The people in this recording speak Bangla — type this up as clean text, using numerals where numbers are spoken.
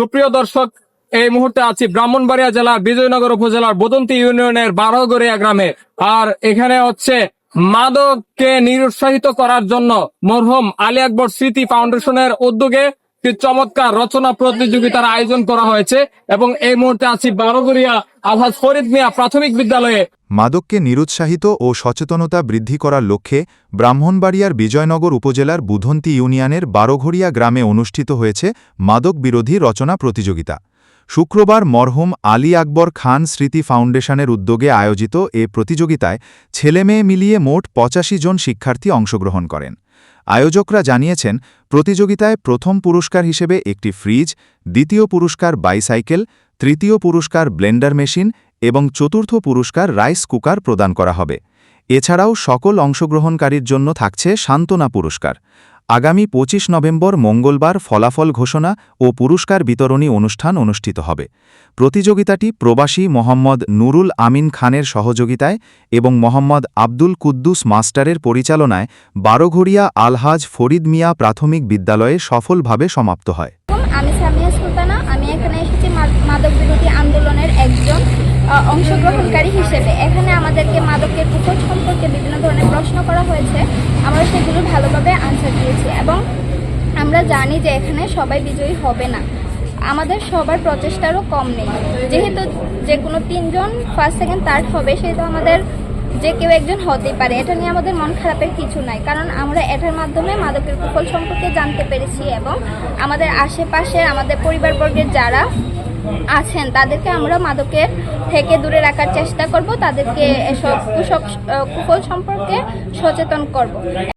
সুপ্রিয় দর্শক, এই মুহূর্তে আছি ব্রাহ্মণবাড়িয়া জেলার বিজয়নগর উপজেলার বদন্তি ইউনিয়নের বারোগড়িয়া গ্রামে। আর এখানে হচ্ছে মাদককে নিরুৎসাহিত করার জন্য মরহুম আলী আকবর স্মৃতি ফাউন্ডেশনের উদ্যোগে একটি চমৎকার রচনা প্রতিযোগিতার আয়োজন করা হয়েছে এবং এই মুহূর্তে আছি বারোগড়িয়া আলহাজ ফরিদ মিয়া প্রাথমিক বিদ্যালয়ে। মাদককে নিরুৎসাহিত ও সচেতনতা বৃদ্ধি করার লক্ষ্যে ব্রাহ্মণবাড়িয়ার বিজয়নগর উপজেলার বুধন্তি ইউনিয়নের বারোঘড়িয়া গ্রামে অনুষ্ঠিত হয়েছে মাদক বিরোধী রচনা প্রতিযোগিতা। শুক্রবার মরহুম আলী আকবর খান স্মৃতি ফাউন্ডেশনের উদ্যোগে আয়োজিত এ প্রতিযোগিতায় ছেলেমেয়ে মিলিয়ে মোট ৮৫ জন শিক্ষার্থী অংশগ্রহণ করেন। আয়োজকরা জানিয়েছেন, প্রতিযোগিতায় প্রথম পুরস্কার হিসেবে একটি ফ্রিজ, দ্বিতীয় পুরস্কার বাইসাইকেল, তৃতীয় পুরস্কার ব্লেন্ডার মেশিন এবং চতুর্থ পুরস্কার রাইস কুকার প্রদান করা হবে। এছাড়াও সকল অংশগ্রহণকারীর জন্য থাকছে সান্ত্বনা পুরস্কার। আগামী ২৫ নভেম্বর মঙ্গলবার ফলাফল ঘোষণা ও পুরস্কার বিতরণী অনুষ্ঠান অনুষ্ঠিত হবে। প্রতিযোগিতাটি প্রবাসী মোহাম্মদ নুরুল আমিন খানের সহযোগিতায় এবং মোহাম্মদ আব্দুল কুদ্দুস মাস্টারের পরিচালনায় বারোঘড়িয়া আলহাজ ফরিদ মিয়া প্রাথমিক বিদ্যালয়ে সফলভাবে সমাপ্ত হয়। আমি সামিয়া সুলতানা। আমি এখানে এসেছি মাদক বিরোধী আন্দোলনের একজন অংশগ্রহণকারী হিসেবে। এখানে আমাদেরকে মাদকের কুফল সম্পর্কে বিভিন্ন ধরনের প্রশ্ন করা হয়েছে, আমরা সেগুলো ভালোভাবে আনসার দিয়েছি এবং আমরা জানি যে এখানে সবাই বিজয়ী হবে না, আমাদের সবার প্রচেষ্টারও কম নেই। যেহেতু যে কোনো 3 জন ফার্স্ট সেকেন্ড থার্ড হবে, সেহেতু আমাদের যে কেউ একজন হতেই পারে, এটা নিয়ে আমাদের মন খারাপের কিছু নাই, কারণ আমরা এটার মাধ্যমে মাদকের কুফল সম্পর্কে জানতে পেরেছি এবং আমাদের আশেপাশে আমাদের পরিবারবর্গের যারা আছেন তাদেরকে আমরা মাদকের থেকে দূরে রাখার চেষ্টা করব, তাদেরকে এসব কুফল সম্পর্কে সচেতন করব।